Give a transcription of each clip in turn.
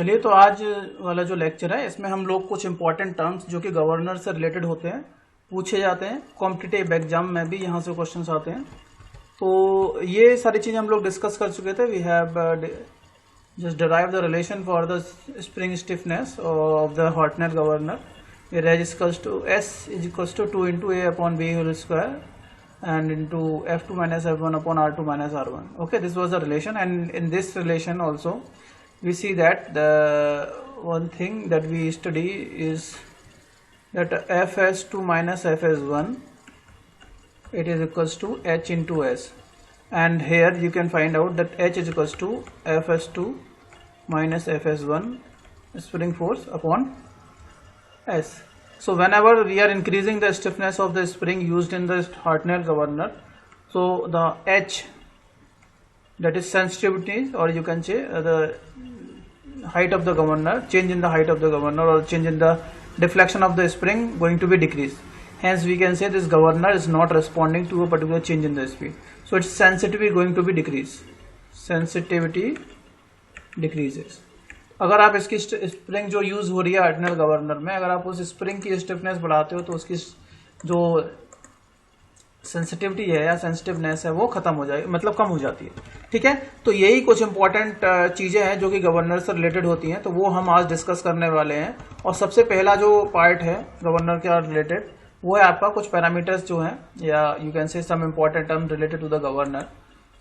चलिए, तो आज वाला जो लेक्चर है इसमें हम लोग कुछ इंपॉर्टेंट टर्म्स जो कि गवर्नर से रिलेटेड होते हैं पूछे जाते हैं। कॉम्पिटिटिव एग्जाम में भी यहाँ से क्वेश्चंस आते हैं। तो ये सारी चीज़ें हम लोग डिस्कस कर चुके थे। We have just derive the relation for the spring stiffness of the Hartnell governor, where H is equals to S is equals to 2 into A upon B whole square and into F2 minus F1 upon R2 minus R1. Okay, this was the relation, and in this relation also we see that the one thing that we study is that Fs2 minus Fs1, it is equals to H into S, and here you can find out that H is equals to Fs2 minus Fs1 spring force upon S. So whenever we are increasing the stiffness of the spring used in the Hartnell governor, so the H, that is sensitivity, or you can say the height of the governor, change in the height of the governor or change in the deflection of the spring going to be decreased. Hence we can say this governor is not responding to a particular change in the speed. So its sensitivity going to be decreased. Sensitivity decreases. अगर आप इसकी spring जो use हो रही है Hartnell governor में, अगर आप उस स्प्रिंग की स्टिफनेस बढ़ाते हो तो उसकी जो सेंसिटिविटी है या सेंसिटिवनेस है वो खत्म हो जाएगी, मतलब कम हो जाती है। ठीक है, तो यही कुछ इंपॉर्टेंट चीजें हैं जो कि गवर्नर से रिलेटेड होती हैं, तो वो हम आज डिस्कस करने वाले हैं। और सबसे पहला जो पार्ट है गवर्नर के रिलेटेड वो है आपका कुछ पैरामीटर्स जो हैं, या you can say some important term related to the governor,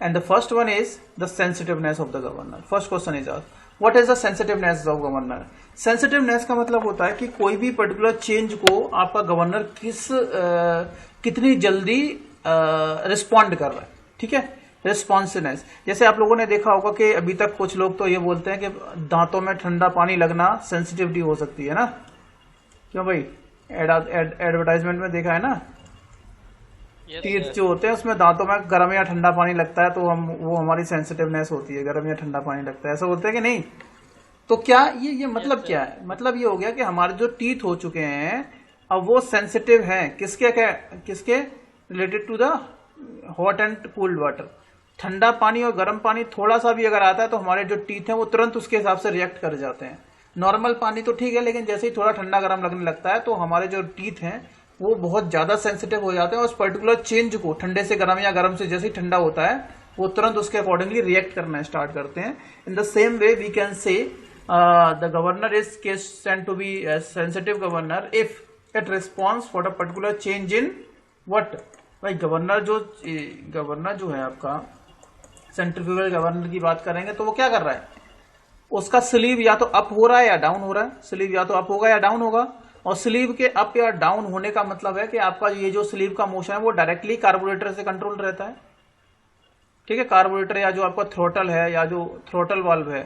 and the first one is the sensitiveness of the governor. First question is asked, what is the sensitiveness of governor. Sensitiveness का मतलब होता है कि कोई भी particular change को आपका governor कितनी जल्दी रिस्पॉन्ड कर रहा है। ठीक है, रिस्पॉन्सिवनेस। जैसे आप लोगों ने देखा होगा कि अभी तक कुछ लोग तो ये बोलते हैं कि दांतों में ठंडा पानी लगना सेंसिटिविटी हो सकती है ना, क्यों भाई? एडवर्टाइजमेंट में देखा है ना, टीथ जो होते हैं उसमें दांतों में गर्म या ठंडा पानी लगता है तो वो हमारी सेंसिटिवनेस होती है, गर्म या ठंडा पानी लगता है, ऐसा बोलते हैं कि नहीं? तो क्या ये मतलब क्या है? मतलब ये हो गया कि हमारे जो टीथ हो चुके हैं अब वो सेंसिटिव हैं किसके related to the hot and cooled water. ठंडा पानी और गर्म पानी थोड़ा सा भी अगर आता है तो हमारे जो टीथ हैं वो तुरंत उसके हिसाब से रिएक्ट कर जाते हैं। नॉर्मल पानी तो ठीक है, लेकिन जैसे ही थोड़ा ठंडा गर्म लगने लगता है तो हमारे जो टीथ हैं वो बहुत ज्यादा सेंसिटिव हो जाते हैं और उस पर्टिकुलर चेंज को ठंडे से गर्म या गर्म से जैसे ही ठंडा होता है वो तुरंत उसके अकॉर्डिंगली रिएक्ट करना स्टार्ट करते हैं। In the same way we can say the governor is sent to be sensitive governor if it response for a particular change in what. भाई गवर्नर जो है आपका सेंट्रीफ्यूगल गवर्नर की बात करेंगे तो वो क्या कर रहा है, उसका स्लीव या तो अप हो रहा है या डाउन हो रहा है। स्लीव या तो अप होगा या डाउन होगा, और स्लीव के अप या डाउन होने का मतलब है कि आपका ये जो स्लीव का मोशन है वो डायरेक्टली कार्बोरेटर से कंट्रोल रहता है। ठीक है, कार्बोरेटर या जो आपका थ्रोटल है या जो थ्रोटल वाल्व है,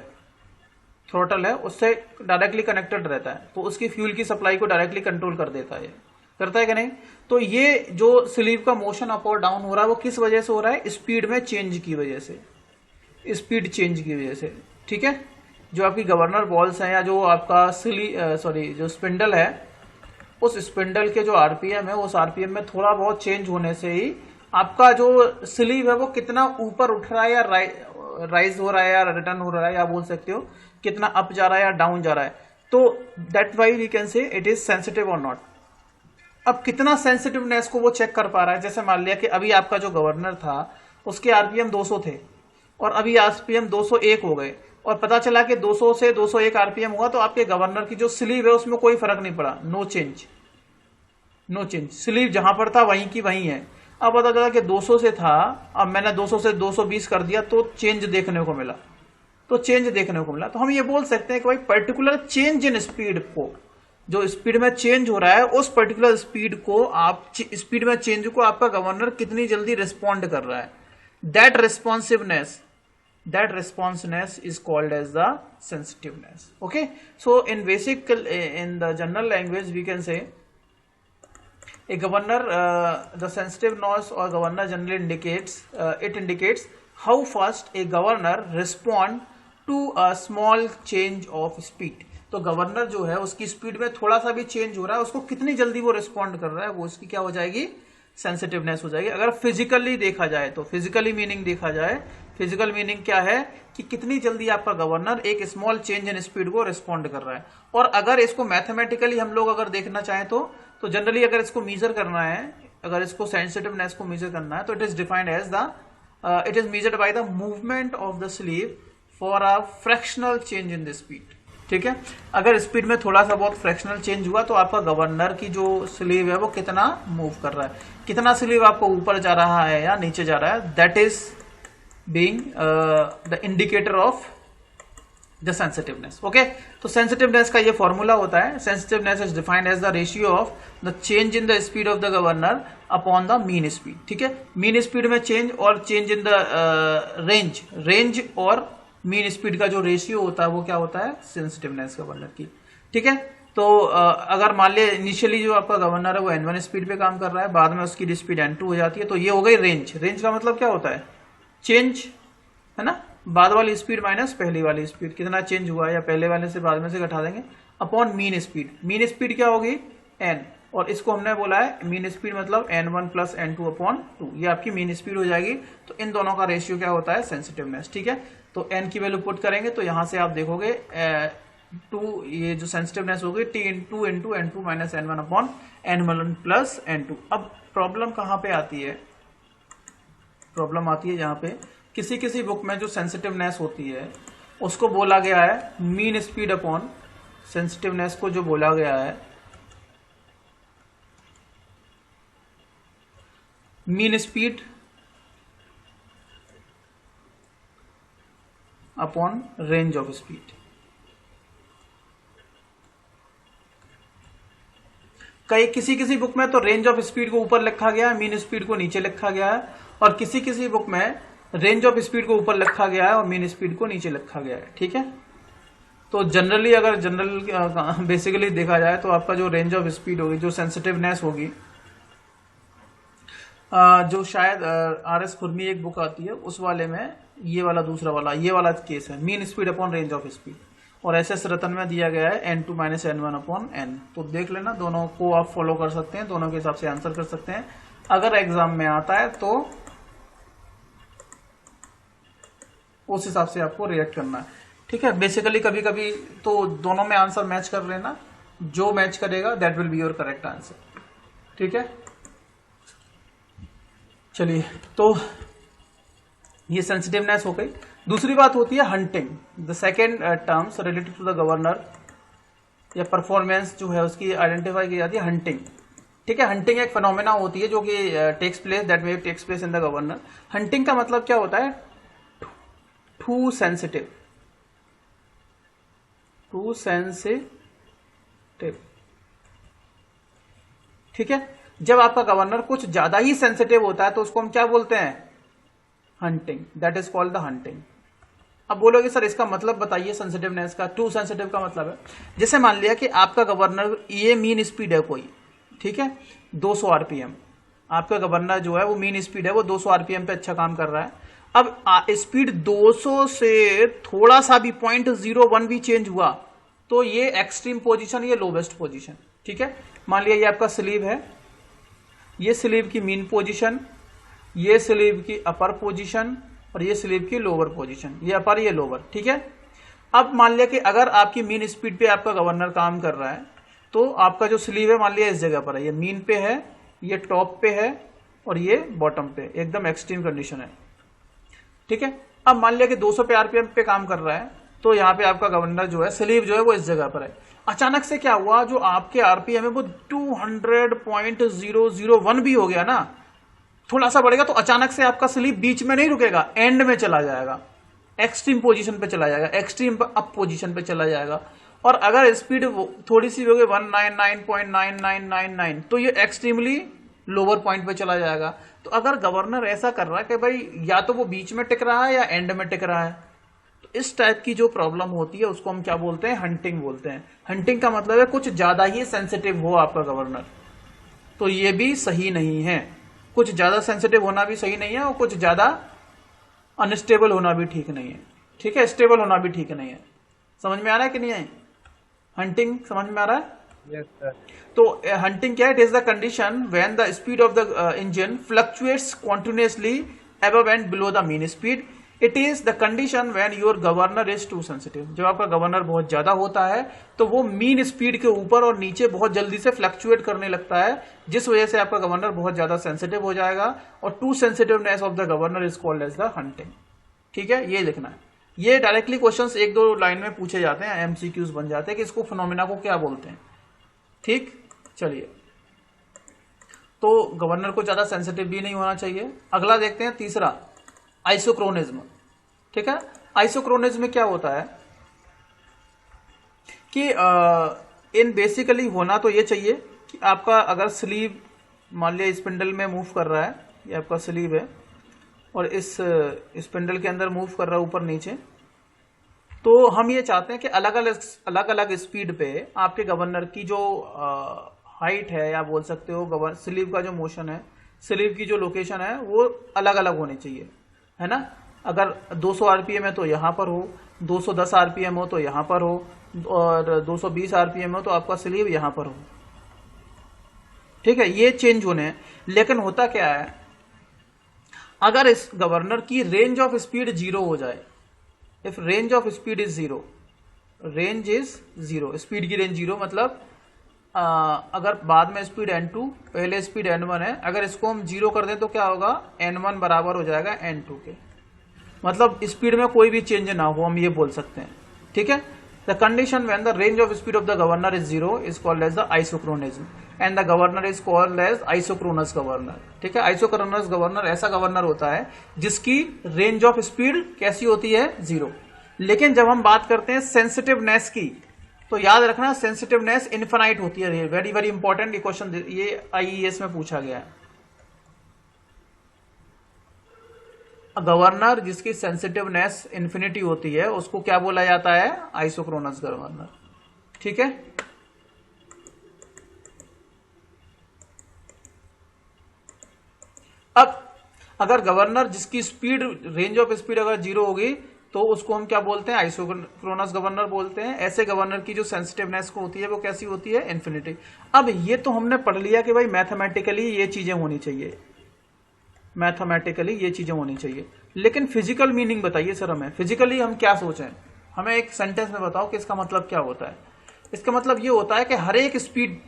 थ्रोटल है उससे डायरेक्टली कनेक्टेड रहता है, तो उसकी फ्यूल की सप्लाई को डायरेक्टली कंट्रोल कर देता है, करता है कि नहीं? तो ये जो स्लीव का मोशन अप और डाउन हो रहा है वो किस वजह से हो रहा है? स्पीड में चेंज की वजह से, स्पीड चेंज की वजह से। ठीक है, जो आपकी गवर्नर बॉल्स हैं या जो आपका जो स्पिंडल है, उस स्पिंडल के जो आरपीएम है उस आरपीएम में थोड़ा बहुत चेंज होने से ही आपका जो स्लीव है वो कितना ऊपर उठ रहा है या राइज हो रहा है या रिटर्न हो रहा है, या बोल सकते हो कितना अप जा रहा है या डाउन जा रहा है। तो that why we can say it is sensitive और नॉट। अब कितना सेंसिटिवनेस को वो चेक कर पा रहा है, जैसे मान लिया कि अभी आपका जो गवर्नर था उसके आरपीएम 200 थे और अभी आरपीएम 201 हो गए, और पता चला कि 200 से 201 आरपीएम हुआ तो आपके गवर्नर की जो स्लीव है उसमें कोई फर्क नहीं पड़ा, नो चेंज, स्लीव जहां पर था वहीं की वहीं है। अब पता चला कि 200 से था, अब मैंने 200 से 220 कर दिया तो चेंज देखने को मिला, तो हम ये बोल सकते हैं कि भाई पर्टिकुलर चेंज इन स्पीड को, जो स्पीड में चेंज हो रहा है उस पर्टिकुलर स्पीड में चेंज को आपका गवर्नर कितनी जल्दी रिस्पॉन्ड कर रहा है, that responsiveness is called as the sensitiveness. Okay, so in the general language we can say a governor, the sensitiveness or governor generally indicates how fast a governor respond to a small change of speed. तो governor जो है उसकी speed में थोड़ा सा भी change हो रहा है उसको कितनी जल्दी वो रिस्पॉन्ड कर रहा है, वो उसकी क्या हो जाएगी सेंसिटिवनेस हो जाएगी। अगर फिजिकली देखा जाए तो फिजिकली मीनिंग देखा जाए, फिजिकल मीनिंग क्या है कि कितनी जल्दी आपका गवर्नर एक स्मॉल चेंज इन स्पीड को रिस्पॉन्ड कर रहा है। और अगर इसको मैथमेटिकली हम लोग अगर देखना चाहें तो जनरली अगर इसको मेजर करना है, अगर इसको सेंसिटिवनेस को मेजर करना है तो it is defined as the it is measured by the movement of the sleeve for a fractional change in the speed. ठीक है, अगर स्पीड में थोड़ा सा बहुत फ्रैक्शनल चेंज हुआ तो आपका गवर्नर की जो स्लीव है वो कितना मूव कर रहा है, कितना स्लीव आपको ऊपर जा रहा है या नीचे जा रहा है, that is being the indicator of the sensitiveness. Okay, तो सेंसिटिवनेस का ये फॉर्मूला होता है, sensitiveness is defined as the ratio of the change in the speed of the governor upon the mean speed. ठीक है, मीन स्पीड में change और change in the range और मीन स्पीड का जो रेशियो होता है वो क्या होता है, सेंसिटिवनेस गवर्नर की। ठीक है, तो अगर मान लिया इनिशियली जो आपका गवर्नर है वो n1 स्पीड पे काम कर रहा है, बाद में उसकी स्पीड n2 हो जाती है, तो ये हो गई रेंज। रेंज का मतलब क्या होता है, चेंज है ना, बाद वाली स्पीड माइनस पहली वाली स्पीड, कितना चेंज हुआ है या पहले वाले से बाद में से घटा देंगे, upon mean speed. Mean speed क्या होगी, n, और इसको हमने बोला है मीन स्पीड मतलब n1 प्लस n2 अपॉन 2, ये आपकी मीन स्पीड हो जाएगी। तो इन दोनों का रेशियो क्या होता है, सेंसिटिवनेस। ठीक है, तो n की वैल्यू पुट करेंगे तो यहां से आप देखोगे 2, ये जो सेंसिटिवनेस होगी T2 into n2 minus n1 upon n1 plus n2। अब प्रॉब्लम कहां पे आती है, प्रॉब्लम आती है यहाँ पे किसी किसी बुक में जो सेंसिटिवनेस होती है उसको बोला गया है मीन स्पीड अपॉन, सेंसिटिवनेस को जो बोला गया है mean speed upon range of speed. किसी किसी बुक में तो रेंज ऑफ स्पीड को ऊपर लिखा गया है, मीन स्पीड को नीचे लिखा गया है, और किसी किसी बुक में रेंज ऑफ स्पीड को ऊपर लिखा गया है और मीन स्पीड को नीचे लिखा गया है। ठीक है, तो जनरली अगर जनरल बेसिकली देखा जाए तो आपका जो रेंज ऑफ स्पीड होगी, जो सेंसिटिवनेस होगी, जो शायद RS खुरमी एक बुक आती है उस वाले में ये वाला दूसरा वाला ये वाला केस है, mean speed upon range of speed, और SS रतन में दिया गया है n2 minus n1 upon n। तो देख लेना, दोनों को आप फॉलो कर सकते हैं, दोनों के हिसाब से आंसर कर सकते हैं। अगर एग्जाम में आता है तो उस हिसाब से आपको रिएक्ट करना है। ठीक है, बेसिकली कभी कभी तो दोनों में आंसर मैच कर लेना, जो मैच करेगा that will be your correct answer. ठीक है, चलिए, तो ये सेंसिटिवनेस हो गई। दूसरी बात होती है hunting, the second terms related to the governor या परफॉर्मेंस जो है उसकी आइडेंटिफाई की जाती है हंटिंग। ठीक है, हंटिंग एक फिनोमेना होती है जो कि takes place that may takes place in the governor. Hunting का मतलब क्या होता है, टू सेंसिटिव, टू सेंसिटिव। ठीक है, जब आपका गवर्नर कुछ ज्यादा ही सेंसिटिव होता है तो उसको हम क्या बोलते हैं, hunting, that is called the hunting. अब बोलोगे सर इसका मतलब बताइए सेंसिटिवनेस का, टू सेंसिटिव का मतलब है जैसे मान लिया कि आपका गवर्नर, ये मीन स्पीड है कोई, ठीक है 200 RPM, आपका गवर्नर जो है वो मीन स्पीड है, वो 200 RPM पे अच्छा काम कर रहा है। अब स्पीड 200 से थोड़ा सा भी 0.01 भी चेंज हुआ तो ये एक्सट्रीम पोजीशन, ये लोवेस्ट पोजीशन। ठीक है, मान लिया ये आपका स्लीव है, ये स्लीव की मीन पोजीशन, ये स्लीव की अपर पोजीशन और ये स्लीव की लोअर पोजीशन, ये अपर ये लोअर। ठीक है, अब मान लिया कि अगर आपकी मीन स्पीड पे आपका गवर्नर काम कर रहा है तो आपका जो स्लीव है मान लिया इस जगह पर है, ये मीन पे है, ये टॉप पे है और ये बॉटम पे, एकदम एक्सट्रीम कंडीशन है। ठीक है, अब मान लिया कि 200 पे RPM पे काम कर रहा है तो यहाँ पे आपका गवर्नर जो है, स्लीव जो है वो इस जगह पर है। अचानक से क्या हुआ, जो आपके RPM है वो 200.001 भी हो गया ना, थोड़ा सा बढ़ेगा तो अचानक से आपका स्लीव बीच में नहीं रुकेगा, एंड में चला जाएगा, एक्सट्रीम पोजीशन पे चला जाएगा, एक्सट्रीम अप पोजीशन पे चला जाएगा। और अगर स्पीड थोड़ी सी हो गई 199.9999 तो ये एक्सट्रीमली लोअर पॉइंट पे चला जाएगा। तो अगर गवर्नर ऐसा कर रहा है कि भाई या तो वो बीच में टिक रहा है या एंड में टिक रहा है, तो इस टाइप की जो प्रॉब्लम होती है उसको हम क्या बोलते हैं, हंटिंग बोलते हैं। हंटिंग का मतलब है कुछ ज्यादा ही सेंसिटिव हो आपका गवर्नर, तो ये भी सही नहीं है। कुछ ज्यादा सेंसिटिव होना भी सही नहीं है और कुछ ज्यादा अनस्टेबल होना भी ठीक नहीं है। ठीक है, स्टेबल होना भी ठीक नहीं है। समझ में आ रहा है कि नहीं है, हंटिंग समझ में आ रहा है? Yes sir. तो हंटिंग क्या है? It is the condition when the speed of the engine fluctuates continuously above and below the mean speed. It is the condition when your governor is too sensitive. जब आपका governor बहुत ज्यादा होता है तो वो मीन स्पीड के ऊपर और नीचे बहुत जल्दी से फ्लक्चुएट करने लगता है, जिस वजह से आपका गवर्नर बहुत ज्यादा सेंसिटिव हो जाएगा, और too sensitiveness of the governor is called as the hunting. ठीक है, ये लिखना है। ये डायरेक्टली क्वेश्चंस एक दो लाइन में पूछे जाते हैं, एमसीक्यूज बन जाते हैं कि इसको फिनोमिना को क्या बोलते हैं। ठीक, चलिए, तो गवर्नर को ज्यादा सेंसिटिव भी नहीं होना चाहिए। अगला देखते हैं, तीसरा आइसोक्रोनिज्म। ठीक है, आइसोक्रोनिज्म में क्या होता है कि इन बेसिकली होना तो ये चाहिए कि आपका अगर स्लीव मान लिया स्पिंडल में मूव कर रहा है, ये आपका स्लीव है और इस स्पिंडल के अंदर मूव कर रहा है ऊपर नीचे, तो हम ये चाहते हैं कि अलग अलग स्पीड पे आपके गवर्नर की जो हाइट है, या बोल सकते हो स्लीव का जो मोशन है, स्लीव की जो लोकेशन है, वो अलग अलग होनी चाहिए, है ना। अगर 200 आरपीएम है तो यहां पर हो, 210 आरपीएम हो तो यहां पर हो, और 220 आरपीएम हो तो आपका स्लीव यहां पर हो। ठीक है, ये चेंज होने हैं। लेकिन होता क्या है, अगर इस गवर्नर की रेंज ऑफ स्पीड 0 हो जाए, if range of speed is 0, range is 0, speed की रेंज 0, मतलब अगर बाद में स्पीड n2 पहले स्पीड n1 है, अगर इसको हम 0 कर दें तो क्या होगा, n1 बराबर हो जाएगा n2 के, मतलब स्पीड में कोई भी चेंज ना हो, हम ये बोल सकते हैं। ठीक है, the condition when the range of speed of the governor is 0 is called as the isochronism and the governor is called as isochronous governor. ठीक है, आइसोक्रोनस गवर्नर ऐसा गवर्नर होता है जिसकी रेंज ऑफ स्पीड कैसी होती है, 0। लेकिन जब हम बात करते हैं सेंसिटिवनेस की, तो याद रखना सेंसिटिवनेस इनफाइनाइट होती है। वेरी वेरी इंपॉर्टेंट क्वेश्चन, ये आईईएस में पूछा गया है। गवर्नर जिसकी सेंसिटिवनेस इन्फिनिटी होती है उसको क्या बोला जाता है, आइसोक्रोनस गवर्नर। ठीक है, अब अगर गवर्नर जिसकी स्पीड रेंज ऑफ स्पीड अगर 0 होगी तो उसको हम क्या बोलते हैं, आइसोक्रोनस गवर्नर बोलते हैं। ऐसे गवर्नर की जो सेंसिटिवनेस को होती है वो कैसी होती है, इन्फिनिटी। अब ये तो हमने पढ़ लिया कि भाई मैथमेटिकली ये चीजें होनी चाहिए, मैथमेटिकली ये चीजें होनी चाहिए, लेकिन फिजिकल मीनिंग बताइए सर हमें, फिजिकली हम क्या सोचें, हमें एक सेंटेंस में बताओ कि इसका मतलब क्या होता है। इसका मतलब ये होता है कि हर एक speed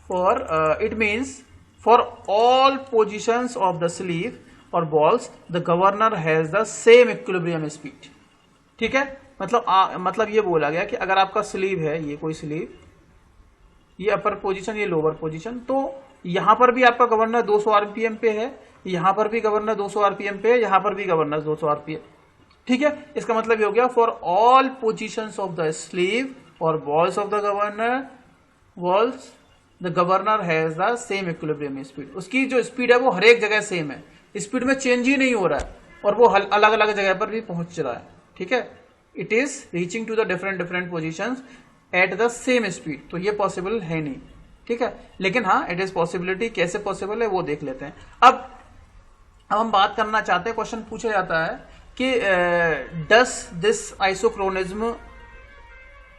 for it means for all positions of the sleeve और balls the governor has the same equilibrium speed. ठीक है, मतलब ये बोला गया कि अगर आपका स्लीव है, ये कोई स्लीव, ये अपर पोजीशन, ये लोअर पोजीशन, तो यहां पर भी आपका गवर्नर 200 आरपीएम पे है, यहां पर भी गवर्नर 200 आरपीएम पे है, यहां पर भी गवर्नर 200 आरपीएम। ठीक है, इसका मतलब ये हो गया for all positions of the sleeve और balls of the governor has the same equilibrium speed. उसकी जो स्पीड है वो हर एक जगह सेम है, स्पीड में चेंज ही नहीं हो रहा है, और वो अलग अलग जगह पर भी पहुंच रहा है। ठीक है, it is reaching to the different positions at the same speed, तो ये पॉसिबल है नहीं। ठीक है, लेकिन हाँ इट इज पॉसिबिलिटी। कैसे पॉसिबल है वो देख लेते हैं। अब हम बात करना चाहते हैं, क्वेश्चन पूछा जाता है कि does this isochronism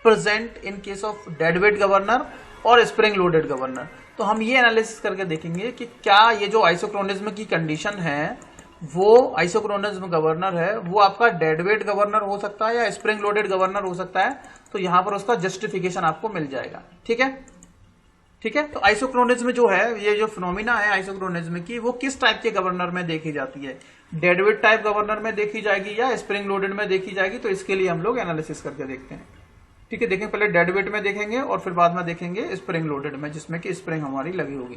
present in case of dead weight governor और स्प्रिंग लोडेड गवर्नर। तो हम ये एनालिसिस करके देखेंगे कि क्या ये जो आइसोक्रोनिज्म की कंडीशन है, वो आइसोक्रोनिज्म गवर्नर है, वो आपका डेड वेट गवर्नर हो सकता है या स्प्रिंग लोडेड गवर्नर हो सकता है। तो यहां पर उसका जस्टिफिकेशन आपको मिल जाएगा। ठीक है, ठीक है। तो आइसोक्रोनिज्म जो है, ये जो फिनोमिना है आइसोक्रोनिज्म की, वो किस टाइप के गवर्नर में देखी जाती है, डेड वेट टाइप गवर्नर में देखी जाएगी या स्प्रिंग लोडेड में देखी जाएगी। तो इसके लिए हम लोग एनालिसिस करके देखते हैं। ठीक है, देखें, पहले डेड वेट में देखेंगे और फिर बाद में देखेंगे स्प्रिंग लोडेड में, जिसमें कि स्प्रिंग हमारी लगी होगी।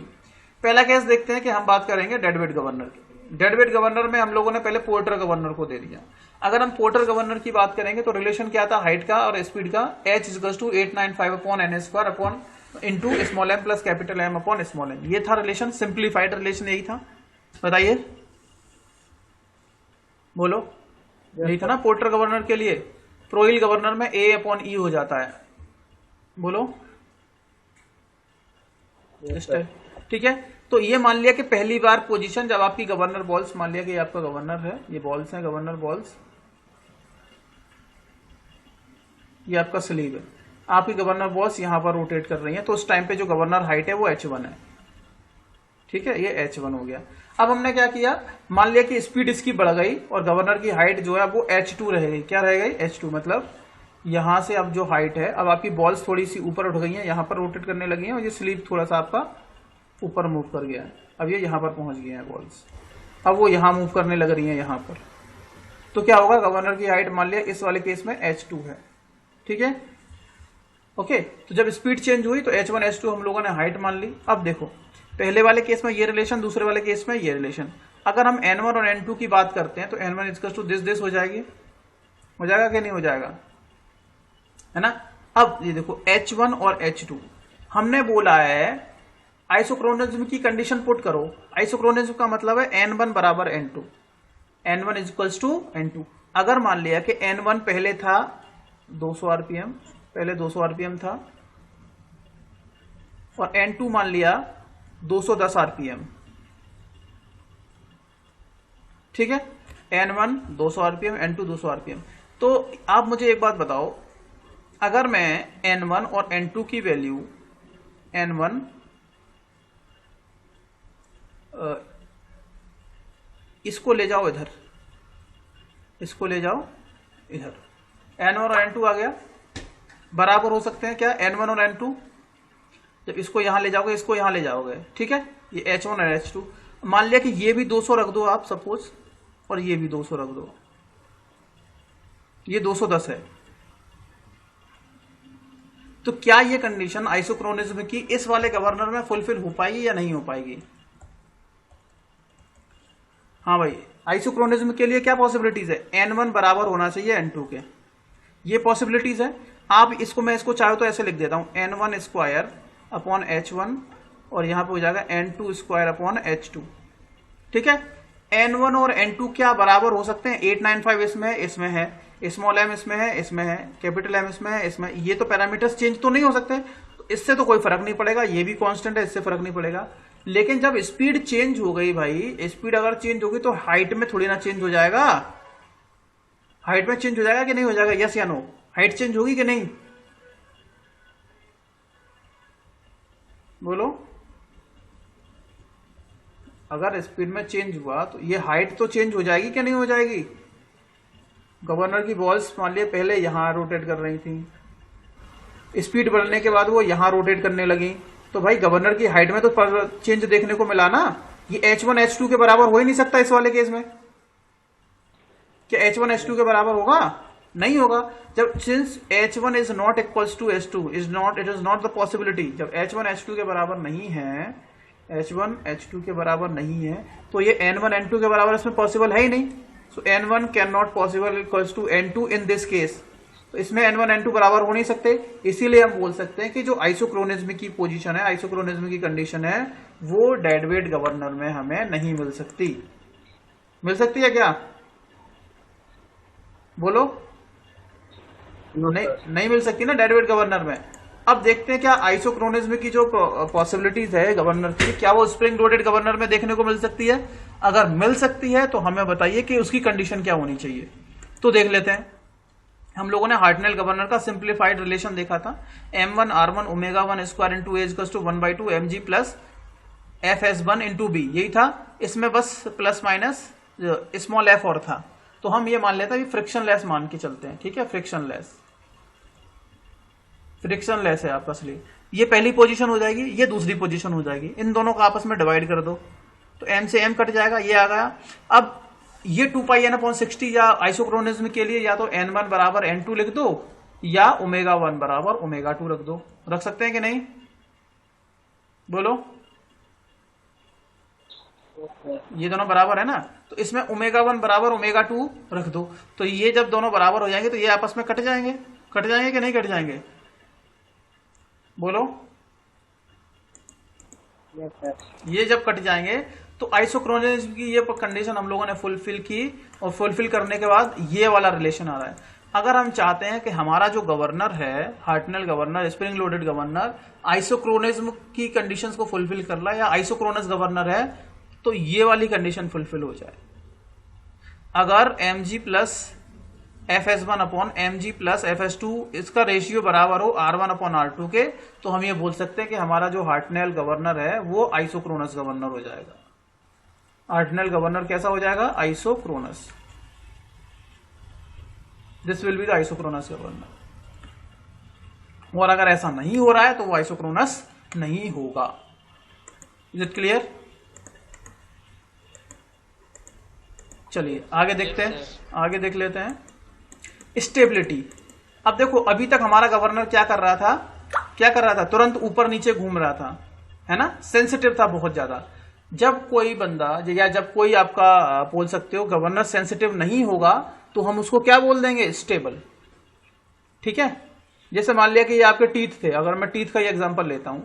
पहला केस देखते हैं कि हम बात करेंगे डेड वेट गवर्नर की। डेड वेट गवर्नर में हम लोगों ने पहले पोर्टर गवर्नर को दे दिया। अगर हम पोर्टर गवर्नर की बात करेंगे तो रिलेशन क्या था हाइट का और स्पीड का, h = 895/n² into small m plus capital M/स्मॉल n। ये था रिलेशन, सिंप्लीफाइड रिलेशन यही था। बताइए, बोलो, यही था ना पोर्टर गवर्नर के लिए। प्रोइल गवर्नर में A/E हो जाता है, बोलो। ठीक है, तो ये मान लिया कि पहली बार पोजीशन जब आपकी गवर्नर बॉल्स, मान लिया कि ये आपका गवर्नर है, ये बॉल्स हैं गवर्नर बॉल्स, ये आपका स्लीव है। आपकी गवर्नर बॉल्स यहां पर रोटेट कर रही हैं, तो उस टाइम पे जो गवर्नर हाइट है वो h1 है। ठीक है, ये h1 हो गया। अब हमने क्या किया, मान लिया कि स्पीड इसकी बढ़ गई और गवर्नर की हाइट जो है वो h2 रह गई। क्या रह गई? h2। मतलब यहां से अब जो हाइट है, अब आपकी बॉल्स थोड़ी सी ऊपर उठ गई हैं, यहां पर रोटेट करने लगी हैं और ये स्लीव थोड़ा सा आपका ऊपर मूव कर गया है। अब ये यहां पर पहुंच गए हैं बॉल्स, अब वो यहां मूव करने लग रही हैं यहां पर। तो क्या होगा, गवर्नर की हाइट मान लिया इस वाले केस में h2 है। ठीक है, ओके। तो जब स्पीड चेंज हुई तो h1 h2 हम लोगों ने हाइट मान ली। अब देखो, पहले वाले केस में ये रिलेशन, दूसरे वाले केस में ये रिलेशन। अगर हम n1 और n2 की बात करते हैं तो n1 इक्वल टू दिस हो जाएगी, हो जाएगा कि नहीं हो जाएगा, है ना। अब ये देखो h1 और h2, हमने बोला है आइसोक्रोनिज्म की कंडीशन पुट करो। आइसोक्रोनिज्म का मतलब है n1 बराबर n2, n1 equals to n2। अगर मान लिया कि n1 पहले था 200 आरपीएम, पहले 200 आरपीएम था, और n2 मान लिया 210 आरपीएम। ठीक है, n1 200 आरपीएम, n2 200 आरपीएम। तो आप मुझे एक बात बताओ, अगर मैं n1 और n2 की वैल्यू, n1 इसको ले जाओ इधर, इसको ले जाओ इधर, n1 और n2 आ गया, बराबर हो सकते हैं क्या n1 और n2? जब इसको यहां ले जाओगे, इसको यहां ले जाओगे, ठीक है, ये h1 और h2। मान लिया कि ये भी 200 रख दो आप सपोज, और ये भी 200 रख दो, ये 210 है। तो क्या ये कंडीशन आइसोक्रोनिज्म की इस वाले गवर्नर में फुलफिल हो पाएगी या नहीं हो पाएगी? हाँ भाई, आइसोक्रोनिज्म के लिए क्या पॉसिबिलिटीज है, n1 बराबर होना चाहिए n2 के, ये पॉसिबिलिटीज है। आप इसको, मैं इसको चाहे तो ऐसे लिख देता हूं, n1 स्क्वायर अपॉन h1, और यहां पे हो जाएगा n2 स्क्वायर अपॉन h2। ठीक है, n1 और n2 क्या बराबर हो सकते हैं? 895 इसमें है, स्मॉल m इसमें है, कैपिटल M इसमें है, इसमें ये तो पैरामीटर्स चेंज तो नहीं हो सकते, तो इससे तो कोई फर्क नहीं पड़ेगा, ये भी कांस्टेंट है, इससे फर्क नहीं पड़ेगा। लेकिन जब स्पीड चेंज हो गई भाई, स्पीड अगर चेंज होगी तो हाइट में थोड़ी ना चेंज हो जाएगा, हाइट में चेंज हो जाएगा कि नहीं हो जाएगा? यस या नो? हाइट चेंज होगी कि नहीं, बोलो। अगर स्पीड में चेंज हुआ तो ये हाइट तो चेंज हो जाएगी कि नहीं हो जाएगी? गवर्नर की बॉल्स मान लिया पहले यहां रोटेट कर रही थी, स्पीड बढ़ने के बाद वो यहां रोटेट करने लगी, तो भाई गवर्नर की हाइट में तो चेंज देखने को मिला ना। ये h1 h2 के बराबर हो ही नहीं सकता इस वाले केस में। क्या h1 h2 के बराबर होगा? नहीं होगा। जब since h1 is not equals to h2, it is not the possibility. जब h1 h2 के बराबर नहीं है, h1 h2 के बराबर नहीं है, तो ये n1 n2 के बराबर इसमें पॉसिबल है ही नहीं। So n1 can not possible equals to n2 in this case. तो इसमें n1 n2 बराबर हो नहीं सकते, इसीलिए हम बोल सकते हैं कि जो आइसोक्रोनिज्म की पोजीशन है, आइसोक्रोनिज्म की कंडीशन है, वो डेड वेट गवर्नर में हमें नहीं मिल सकती। मिल सकती है क्या, बोलो? नहीं मिल सकती ना डेड वेट गवर्नर में। अब देखते हैं क्या आइसोक्रोनिज्म की जो पॉसिबिलिटीज है गवर्नर की, क्या वो स्प्रिंग लोडेड गवर्नर में देखने को मिल सकती है? अगर मिल सकती है तो हमें बताइए कि उसकी कंडीशन क्या होनी चाहिए। तो देख लेते हैं। हम लोगों ने हार्टनेल गवर्नर का सिंप्लीफाइड रिलेशन देखा था, m1 r1 omega 1 square into a equals to 1/2 mg plus fs1 into b, यही था। इसमें बस प्लस माइनस स्मॉल f और था, तो हम ये मान लेते हैं फ्रिक्शन लेस मान के चलते हैं। ठीक है, फ्रिक्शन लेस है आपका स्लीव। ये पहली पोजीशन हो जाएगी, ये दूसरी पोजीशन हो जाएगी, इन दोनों को आपस में डिवाइड कर दो तो m से m कट जाएगा, ये आ गया। अब ये 2πn/60 या आइसोक्रोनिज्म के लिए या तो n1 बराबर n2 लिख दो या ओमेगा 1 बराबर ओमेगा 2 रख दो। रख सकते हैं कि नहीं, बोलो? ये दोनों बराबर है ना, तो इसमें ओमेगा 1 बराबर ओमेगा 2 रख दो। तो ये जब दोनों बराबर हो जाएंगे तो ये आपस में कट जाएंगे कि नहीं कट जाएंगे, बोलो? ये जब कट जाएंगे तो आइसोक्रोनिज्म की ये कंडीशन हम लोगों ने फुलफिल की, और फुलफिल करने के बाद ये वाला रिलेशन आ रहा है। अगर हम चाहते हैं कि हमारा जो गवर्नर है, Hartnell governor, spring loaded governor, isochronism की कंडीशंस को फुलफिल कर रहा है या आइसोक्रोनस गवर्नर है, तो ये वाली कंडीशन फुलफिल हो जाए। अगर mg plus FS1 upon mg plus FS2 इसका रेशियो बराबर हो R1 अपॉन R2 के, तो हम ये बोल सकते हैं कि हमारा जो हार्टनेल गवर्नर है वो आइसोक्रोनस गवर्नर हो जाएगा। हार्टनेल गवर्नर कैसा हो जाएगा? Isochronous. This will be the isochronous governor. और अगर ऐसा नहीं हो रहा है तो वो आइसोक्रोनस नहीं होगा। Is it clear? चलिए आगे देखते हैं, आगे देख लेते हैं स्टेबिलिटी। अब देखो अभी तक हमारा गवर्नर क्या कर रहा था? तुरंत ऊपर नीचे घूम रहा था, है ना, सेंसिटिव था बहुत ज्यादा। जब कोई बंदा या जब कोई आपका बोल सकते हो गवर्नर सेंसिटिव नहीं होगा तो हम उसको क्या बोल देंगे? स्टेबल। ठीक है, जैसे मान लिया कि ये आपके टीथ थे, अगर मैं टीथ का ये एग्जांपल लेता हूं,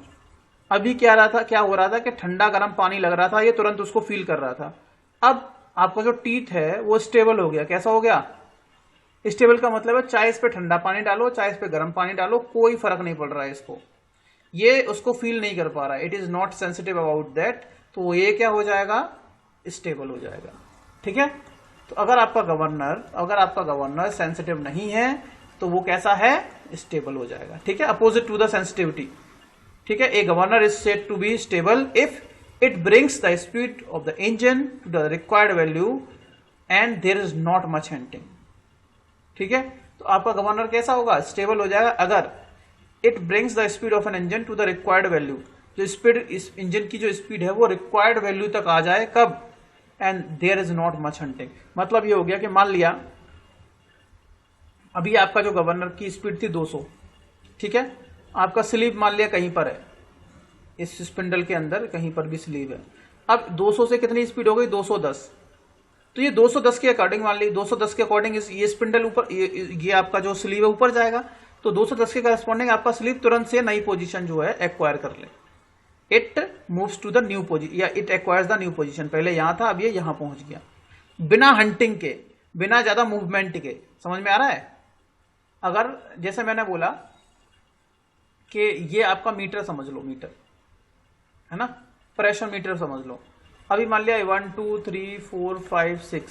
अभी क्या हो रहा था कि ठंडा गर्म पानी लग रहा था, ये तुरंत उसको फील कर रहा था। अब आपका जो टीथ है वो स्टेबल हो गया। कैसा हो गया? स्टेबल का मतलब है चाहे इस पे ठंडा पानी डालो चाहे इस पे गर्म पानी डालो, कोई फर्क नहीं पड़ रहा है इसको, ये उसको फील नहीं कर पा रहा है। It is not sensitive about that, तो ये क्या हो जाएगा? स्टेबल हो जाएगा। ठीक है, तो अगर आपका गवर्नर सेंसिटिव नहीं है तो वो कैसा है? स्टेबल हो जाएगा। ठीक है, अपोजिट टू द सेंसिटिविटी। ठीक है, a governor is said to be stable if it brings the speed of the engine to the required value and there is not much hunting। ठीक है, तो आपका गवर्नर कैसा होगा? स्टेबल हो जाएगा अगर it brings the speed of an engine to the required value, जो स्पीड इस इंजन की जो स्पीड है वो रिक्वायर्ड वैल्यू तक आ जाए। कब? and there is not much hunting। मतलब ये हो गया कि मान लिया अभी आपका जो गवर्नर की स्पीड थी 200, ठीक है, आपका स्लीव मान लिया कहीं पर है, इस स्पिंडल के अंदर कहीं पर भी स्लीव है। अब 200 से कितनी स्पीड हो गई? 210। तो ये 210 के अकॉर्डिंग मान ली, 210 के अकॉर्डिंग ये स्पिंडल ऊपर, ये आपका जो स्लीव है ऊपर जाएगा, तो 210 के करस्पॉन्डिंग आपका स्लीव तुरंत से नई पोजीशन जो है एक्वायर कर ले। It moves to the new position या it acquires the new position. पहले यहां था, अब ये यहां पहुंच गया, बिना हंटिंग के, बिना ज्यादा मूवमेंट के। समझ में आ रहा है? अगर जैसे मैंने बोला कि ये आपका मीटर समझ लो, मीटर है ना, प्रेशर मीटर समझ लो। अभी मान लिया 1 2 3 4 5 6,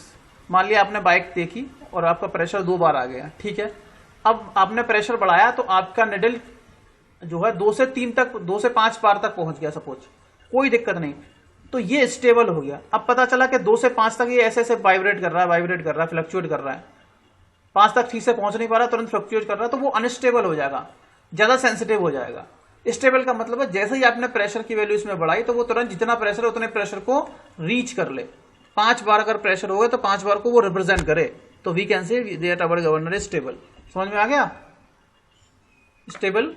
मान लिया आपने बाइक देखी और आपका प्रेशर 2 बार आ गया। ठीक है, अब आपने प्रेशर बढ़ाया तो आपका निडल जो है 2 से 3 तक, 2 से 5 बार तक पहुंच गया सपोज, कोई दिक्कत नहीं, तो ये स्टेबल हो गया। अब पता चला कि 2 से 5 तक ये ऐसे ऐसे वाइब्रेट कर रहा है, फ्लक्चुएट कर रहा है, 5 तक ठीक से पहुंच नहीं पा रहा, तुरंत फ्लक्चुएट कर रहा है, तो वो अनस्टेबल हो जाएगा, ज्यादा सेंसिटिव हो जाएगा। स्टेबल का मतलब है जैसे ही आपने प्रेशर की वैल्यू इसमें बढ़ाई तो वो तुरंत जितना प्रेशर है उतने प्रेशर को रीच कर ले। 5 बार अगर प्रेशर हो गया तो 5 बार को वो रिप्रेजेंट करे, तो we can say that our governor is stable. समझ में आ गया? स्टेबल।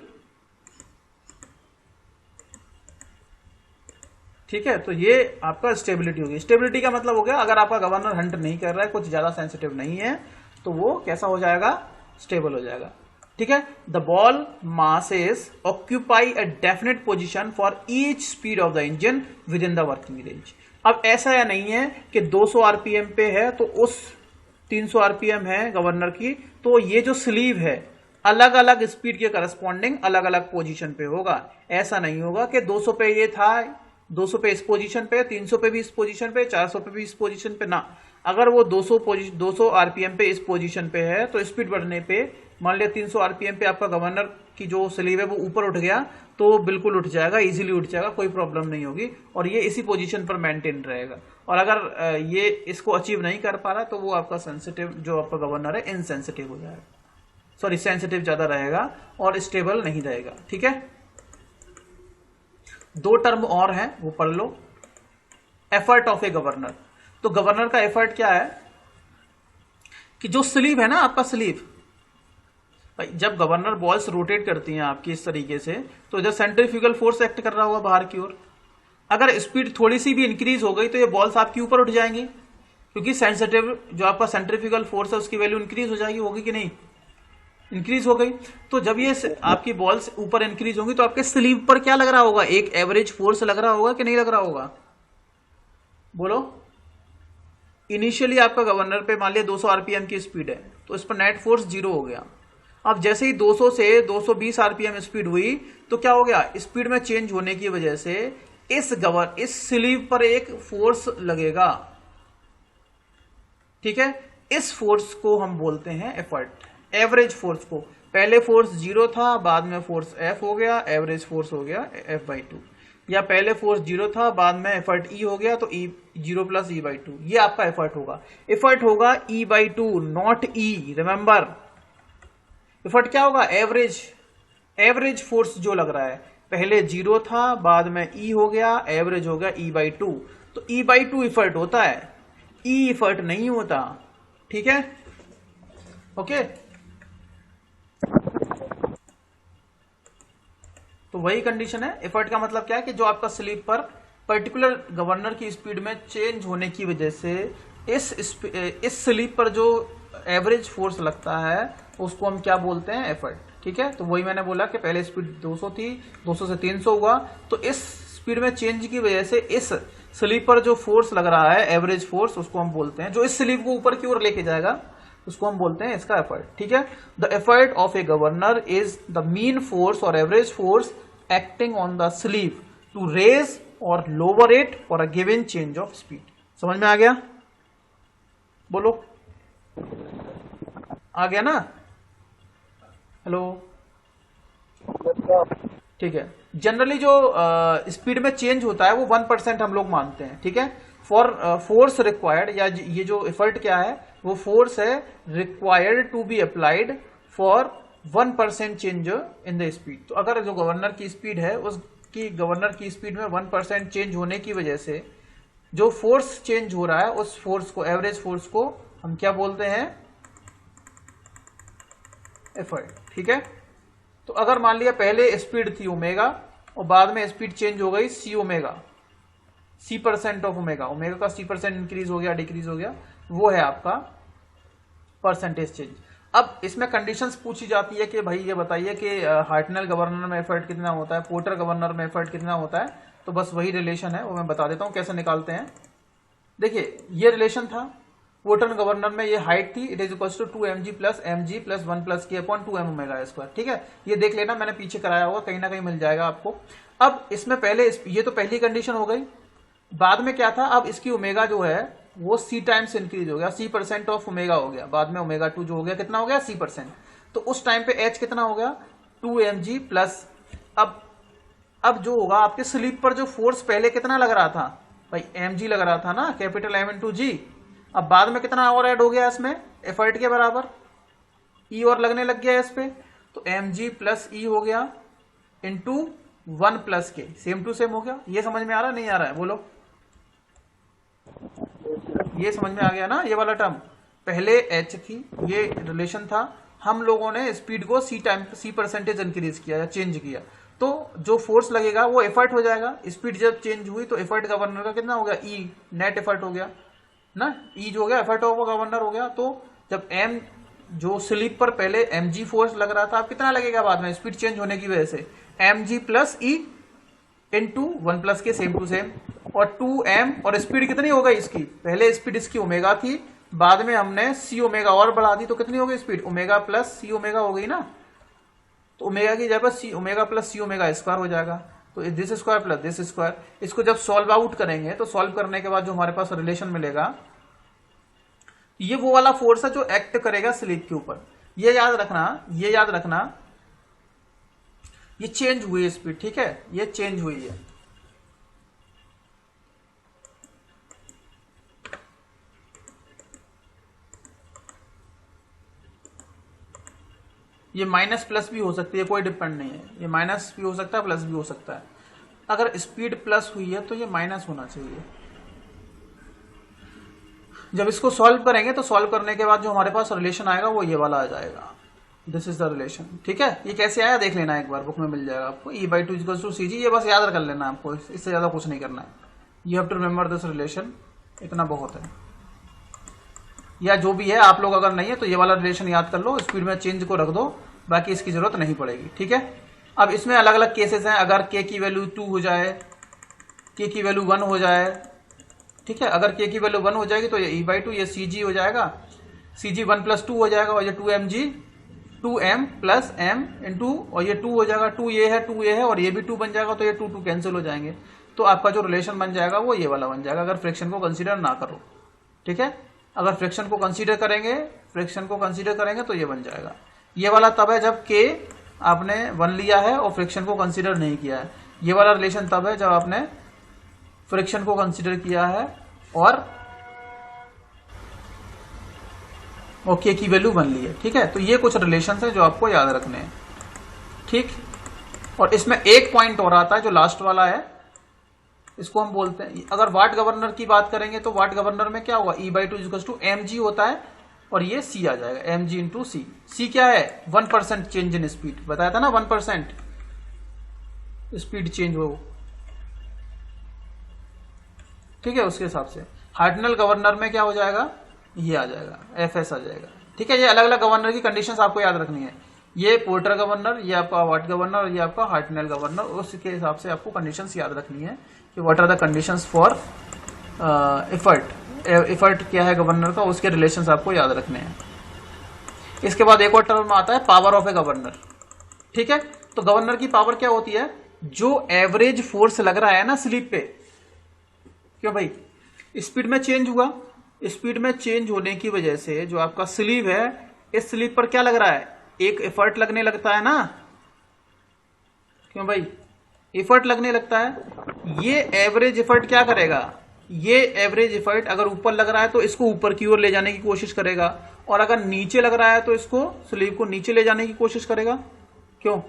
ठीक है, तो ये आपका स्टेबिलिटी होगी। स्टेबिलिटी का मतलब हो गया अगर आपका गवर्नर हंट नहीं कर रहा है, कुछ ज्यादा सेंसिटिव नहीं है, तो वो कैसा हो जाएगा? स्टेबल हो जाएगा। ठीक है, the ball masses occupy a definite position for each speed of the engine with in the working range. अब ऐसा या नहीं है कि 200 आरपीएम पे है तो उस 300 आरपीएम है गवर्नर की, तो ये जो स्लीव है अलग अलग स्पीड के करस्पॉन्डिंग अलग अलग पोजीशन पे होगा। ऐसा नहीं होगा कि 200 पे ये था, 200 पे इस पोजीशन पे, 300 पे भी इस पोजीशन पे, 400 पे भी इस पोजीशन पे ना। अगर वो 200 आरपीएम पे इस पोजीशन पे है तो स्पीड बढ़ने पे मान लिया 300 आरपीएम पे आपका गवर्नर की जो स्लीव है वो ऊपर उठ गया, तो बिल्कुल उठ जाएगा, इजीली उठ जाएगा, कोई प्रॉब्लम नहीं होगी और ये इसी पोजीशन पर मेंटेन रहेगा। और अगर ये इसको अचीव नहीं कर पा रहा तो वो आपका सेंसिटिव जो आपका गवर्नर है इनसेंसिटिव हो जाएगा, सॉरी सेंसिटिव ज्यादा रहेगा और स्टेबल नहीं रहेगा। ठीक है, 2 टर्म और हैं वो पढ़ लो। Effort of a governor. तो गवर्नर का एफर्ट क्या है कि जो स्लीव है ना आपका स्लीव, भाई जब गवर्नर बॉल्स रोटेट करती हैं आपकी इस तरीके से तो इधर सेंट्रीफ्यूगल फोर्स एक्ट कर रहा होगा बाहर की ओर। अगर स्पीड थोड़ी सी भी इंक्रीज हो गई तो ये बॉल्स आपके ऊपर उठ जाएंगी, क्योंकि सेंसिटिव जो आपका सेंट्रीफ्यूगल फोर्स है उसकी वैल्यू इंक्रीज हो जाएगी, होगी कि नहीं? इंक्रीज हो गई। तो जब ये आपकी बॉल्स ऊपर इंक्रीज होंगी तो आपके स्लीव पर क्या लग रहा होगा? एक एवरेज फोर्स लग रहा होगा कि नहीं लग रहा होगा? बोलो। इनिशियली आपका गवर्नर पे मान लिया 200 आरपीएम की स्पीड है तो इस पर नेट फोर्स 0 हो गया। अब जैसे ही 200 से 220 आरपीएम स्पीड हुई तो क्या हो गया? स्पीड में चेंज होने की वजह से इस स्लीव पर एक फोर्स लगेगा। ठीक है, इस फोर्स को हम बोलते हैं एफर्ट, एवरेज फोर्स को। पहले फोर्स 0 था, बाद में फोर्स F हो गया, एवरेज फोर्स हो गया F/2। या पहले फोर्स 0 था, बाद में एफर्ट E हो गया, तो E 0 + E/2, ये आपका एफर्ट होगा। एफर्ट होगा E/2, not E, remember. Effort क्या होगा? एवरेज, एवरेज फोर्स जो लग रहा है। पहले 0 था, बाद में E हो गया, एवरेज हो गया E/2, तो E/2 एफर्ट होता है, E एफर्ट नहीं होता। ठीक है, ओके। तो वही कंडीशन है। एफर्ट का मतलब क्या है कि जो आपका स्लिप पर पर्टिकुलर गवर्नर की स्पीड में चेंज होने की वजह से इस स्लिप पर जो एवरेज फोर्स लगता है उसको हम क्या बोलते हैं? एफर्ट। ठीक है, तो वही मैंने बोला कि पहले स्पीड 200 थी, 200 से 300 हुआ, तो इस स्पीड में चेंज की वजह से इस स्लिप पर जो फोर्स लग रहा है, एवरेज फोर्स, उसको हम बोलते हैं, जो इस स्लिप को ऊपर की ओर लेके जाएगा, उसको हम बोलते हैं इसका एफर्ट। ठीक है, the effort of a governor is the mean force और average force acting on the sleeve to raise और lower it for a given change of speed. समझ में आ गया? बोलो, आ गया ना? हेलो, ठीक है। जनरली जो स्पीड में चेंज होता है वो 1% हम लोग मानते हैं। ठीक है, फॉर फोर्स रिक्वायर्ड, या ये जो एफर्ट क्या है, वो फोर्स है required to be applied for 1% change in the speed. तो अगर जो गवर्नर की स्पीड है, उसकी गवर्नर की स्पीड में 1% चेंज होने की वजह से जो फोर्स चेंज हो रहा है, उस फोर्स को, एवरेज फोर्स को हम क्या बोलते हैं? एफर्ट। ठीक है, तो अगर मान लिया पहले स्पीड थी ओमेगा और बाद में स्पीड चेंज हो गई C omega, C% of omega, omega का C% इंक्रीज हो गया, डिक्रीज हो गया, वो है आपका परसेंटेज चेंज। अब इसमें कंडीशंस पूछी जाती है कि भाई ये बताइए कि हार्टनेल गवर्नर में एफर्ट कितना होता है, पोर्टर गवर्नर में एफर्ट कितना होता है। तो बस वही रिलेशन है, वो मैं बता देता हूं कैसे निकालते हैं। देखिए, ये रिलेशन था पोर्टर गवर्नर में, ये हाइट थी, it is equal to 2mg + mg + 1 + k/2m omega square. ठीक है, ये देख लेना, मैंने पीछे कराया होगा, कहीं ना कहीं मिल जाएगा आपको। अब इसमें पहले ये तो पहली कंडीशन हो गई। बाद में क्या था? अब इसकी ओमेगा जो है वो C टाइम्स इंक्रीज हो गया, C% ऑफ ओमेगा हो गया, बाद में ओमेगा 2 जो हो गया, कितना हो गया? C%। तो उस टाइम पे H कितना हो गया? 2mg प्लस, अब जो होगा आपके स्लिप पर जो फोर्स पहले कितना लग रहा था भाई? mg लग रहा था ना, कैपिटल M × G। अब बाद में कितना और ऐड हो गया इसमें? एफर्ट के बराबर E और लगने लग गया इस पे, तो mg + E हो गया into 1 + k, same to same हो गया। ये समझ में आ रहा नहीं आ रहा है? बोलो, ये समझ में आ गया ना? ये वाला टर्म पहले H थी, ये रिलेशन था, हम लोगों ने स्पीड को C% इंक्रीज किया या चेंज किया, तो जो फोर्स लगेगा वो एफर्ट हो जाएगा। स्पीड जब चेंज हुई तो एफर्ट गवर्नर का कितना हो गया? E, नेट एफर्ट हो गया ना, E जो हो गया एफर्ट ऑफ गवर्नर हो गया। तो जब M जो स्लिप पर पहले mg फोर्स लग रहा था, अब कितना लगेगा बाद में स्पीड चेंज होने की वजह से? mg + E into 1 + k, same to same, और 2m, और स्पीड कितनी हो गई इसकी? पहले स्पीड इसकी ओमेगा थी, बाद में हमने c ओमेगा और बढ़ा दी, तो कितनी हो गई स्पीड? ओमेगा + c ओमेगा हो गई ना। तो ओमेगा की जगह c omega + c omega square हो जाएगा, तो this square plus this square. इसको जब सॉल्व आउट करेंगे तो सॉल्व करने के बाद जो हमारे पास रिलेशन मिलेगा, ये वो वाला फोर्स है जो एक्ट करेगा स्लिप के ऊपर। ये याद रखना, ये याद रखना, ये चेंज हुई है स्पीड। ठीक है, ये चेंज हुई है, ये माइनस प्लस भी हो सकती है, कोई डिपेंड नहीं है, ये माइनस भी हो सकता है, प्लस भी हो सकता है। अगर स्पीड प्लस हुई है तो ये माइनस होना चाहिए। जब इसको सॉल्व करेंगे तो सॉल्व करने के बाद जो हमारे पास रिलेशन आएगा वो ये वाला आ जाएगा, दिस इज द रिलेशन। ठीक है, ये कैसे आया देख लेना एक बार, बुक में मिल जाएगा आपको। E/2 = CG, ये बस याद कर लेना आपको, इससे ज्यादा कुछ नहीं करना है। You have to remember this relation, इतना बहुत है। या जो भी है, आप लोग अगर नहीं है तो ये वाला रिलेशन याद कर लो, स्पीड में चेंज को रख दो, बाकी इसकी जरूरत नहीं पड़ेगी। ठीक है, अब इसमें अलग अलग केसेस हैं। अगर k की वैल्यू 2 हो जाए, k की वैल्यू 1 हो जाए, ठीक है, अगर k की वैल्यू 1 हो जाएगी तो ये E/2, ये CG हो जाएगा, CG 1 + 2 हो जाएगा, और ये 2mg 2m + m इंटू, और ये 2 हो जाएगा, 2 ये है, 2 ये है, और ये भी 2 बन जाएगा, तो ये 2 कैंसिल हो जाएंगे। तो आपका जो रिलेशन बन जाएगा वो ये वाला बन जाएगा, अगर फ्रिक्शन को कंसीडर ना करो। ठीक है, अगर फ्रिक्शन को कंसीडर करेंगे तो ये बन जाएगा। ये वाला तब है जब के आपने 1 लिया है और फ्रिक्शन को कंसीडर नहीं किया है। ये वाला रिलेशन तब है जब आपने फ्रिक्शन को कंसीडर किया है और के की वैल्यू 1 ली है। ठीक है, तो ये कुछ रिलेशंस है जो आपको याद रखने हैं। ठीक, और इसमें एक पॉइंट और आता है जो लास्ट वाला है, इसको हम बोलते हैं, अगर वाट गवर्नर की बात करेंगे तो वाट गवर्नर में क्या होगा, E/2 mg होता है और ये c आ जाएगा, mg इंटू सी। सी क्या है, 1% चेंज इन स्पीड, बताया था ना 1% स्पीड चेंज हो। ठीक है, उसके हिसाब से हार्टनल गवर्नर में क्या हो जाएगा, ये आ जाएगा, fs आ जाएगा। ठीक है, ये अलग अलग गवर्नर की कंडीशंस आपको याद रखनी है। ये पोर्टर गवर्नर, ये आपका वाट गवर्नर और ये आपका हार्टनल गवर्नर, उसके हिसाब से आपको कंडीशंस याद रखनी है कि what are the conditions for effort क्या है गवर्नर का, उसके रिलेशंस आपको याद रखने हैं। इसके बाद एक और टर्म आता है पावर ऑफ ए गवर्नर। ठीक है, तो गवर्नर की पावर क्या होती है, जो एवरेज फोर्स लग रहा है ना स्लीप पे, क्यों भाई, स्पीड में चेंज हुआ, स्पीड में चेंज होने की वजह से जो आपका स्लीव है, इस स्लीव पर क्या लग रहा है, एक एफर्ट लगने लगता है ना, क्यों भाई, एफर्ट लगने लगता है। ये एवरेज एफर्ट क्या करेगा, ये एवरेज एफर्ट अगर ऊपर लग रहा है तो इसको ऊपर की ओर ले जाने की कोशिश करेगा, और अगर नीचे लग रहा है तो इसको स्लीव को नीचे ले जाने की कोशिश करेगा। क्यों,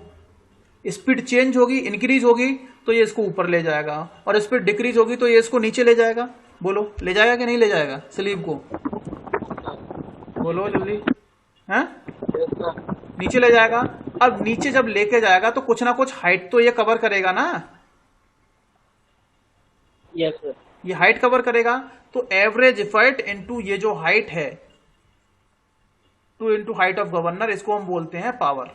स्पीड चेंज होगी, इंक्रीज होगी तो ये इसको ऊपर ले जाएगा, और स्पीड डिक्रीज होगी तो ये इसको नीचे ले जाएगा। बोलो, ले जाएगा कि नहीं ले जाएगा स्लीव को, बोलो जल्दी, है नीचे ले जाएगा। अब नीचे जब लेके जाएगा तो कुछ ना कुछ हाइट तो ये कवर करेगा ना, यस सर, ये हाइट कवर करेगा। तो एवरेज एफर्ट इनटू ये जो हाइट है, 2 इंटू हाइट ऑफ गवर्नर, इसको हम बोलते हैं पावर।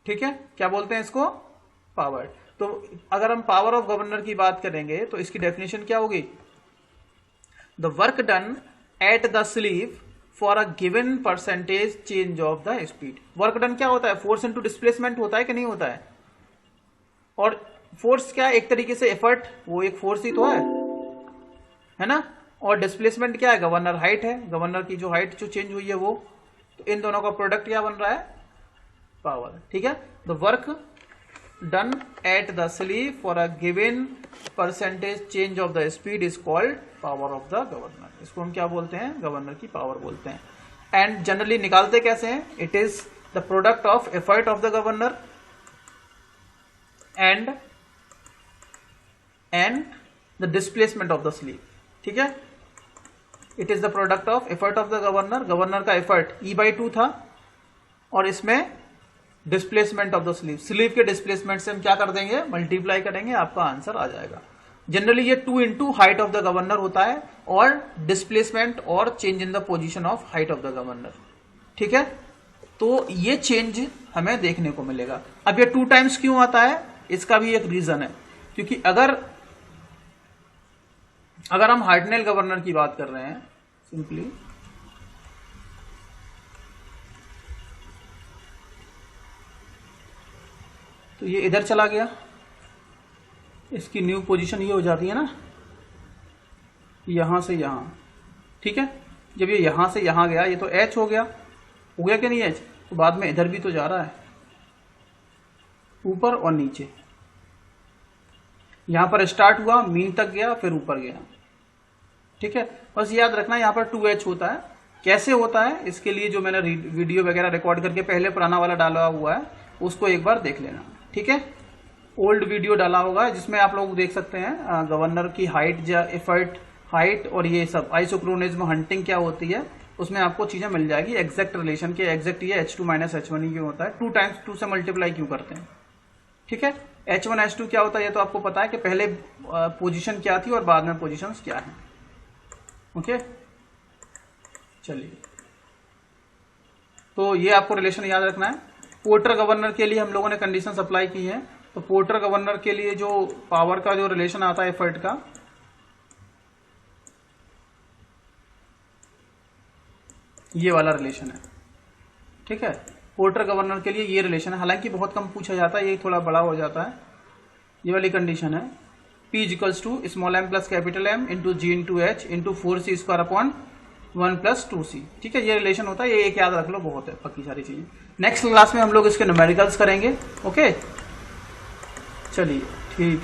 ठीक है, क्या बोलते हैं इसको, पावर। तो अगर हम पावर ऑफ गवर्नर की बात करेंगे तो इसकी डेफिनेशन क्या होगी, the work done at the sleeve for a given percentage change of the speed. Work done क्या होता है, फोर्स इनटू डिस्प्लेसमेंट होता है कि नहीं होता है, और फोर्स क्या, एक तरीके से एफर्ट, वो एक फोर्स ही तो है ना, और डिस्प्लेसमेंट क्या है, गवर्नर हाइट है, गवर्नर की जो हाइट जो चेंज हुई है वो, तो इन दोनों का प्रोडक्ट क्या बन रहा है, पावर। ठीक है, the work done at the sleeve for a given percentage change of the speed is called power of the governor. इसको हम क्या बोलते हैं, गवर्नर की पावर बोलते हैं। एंड जनरली निकालते कैसे हैं, it is the product of effort of the governor and the displacement of the sleeve. ठीक है, it is the product of effort of the governor, governor का एफर्ट E/2 था, और इसमें displacement of the sleeve, sleeve के displacement से हम क्या कर देंगे, मल्टीप्लाई करेंगे, आपका आंसर आ जाएगा। जनरली ये 2 into height of the governor होता है, और डिस्प्लेसमेंट और change in the position of height of the governor. ठीक है, तो ये चेंज हमें देखने को मिलेगा। अब ये 2 टाइम्स क्यों आता है, इसका भी एक रीजन है, क्योंकि अगर हम हार्टनेल गवर्नर की बात कर रहे हैं, सिंपली तो ये इधर चला गया, इसकी न्यू पोजीशन ये हो जाती है ना, यहां से यहां। ठीक है, जब ये यहां से यहां गया, ये तो H हो गया कि नहीं H, तो बाद में इधर भी तो जा रहा है, ऊपर और नीचे। यहां पर स्टार्ट हुआ, मीन तक गया, फिर ऊपर गया। ठीक है, बस याद रखना यहां पर 2H होता है। कैसे होता है, इसके लिए जो मैंने वीडियो वगैरह रिकॉर्ड करके पहले पुराना वाला डाला हुआ है, उसको एक बार देख लेना। ठीक है, ओल्ड वीडियो डाला होगा जिसमें आप लोग देख सकते हैं गवर्नर की हाइट, एफर्ट, हाइट और ये सब आइसोक्रोनिज्म, हंटिंग क्या होती है, उसमें आपको चीजें मिल जाएगी एग्जैक्ट रिलेशन के। एग्जैक्ट ये H2 माइनस H1 क्यों होता है, 2 टाइम्स 2 से मल्टीप्लाई क्यों करते हैं। ठीक है, H1 H2 क्या होता है ये तो आपको पता है कि पहले पोजीशन क्या थी और बाद में पोजीशंस क्या है। ओके, चलिए, तो ये आपको रिलेशन याद रखना है। पोर्टर गवर्नर के लिए हम लोगों ने कंडीशंस अप्लाई की हैं, तो पोर्टर गवर्नर के लिए जो पावर का जो रिलेशन आता है एफर्ट का, ये वाला रिलेशन है। ठीक है, पोर्टर गवर्नर के लिए ये रिलेशन है, हालांकि बहुत कम पूछा जाता है, ये थोड़ा बड़ा हो जाता है। ये वाली कंडीशन है, P equals to small m plus capital M into G into H into 4c² upon 1 plus 2c। ठीक है, ये रिलेशन होता है, ये एक याद रख लो, बहुत है बाकी सारी चीजें। नेक्स्ट क्लास में हम लोग इसके न्यूमेरिकल्स करेंगे। ओके, चलिए ठीक।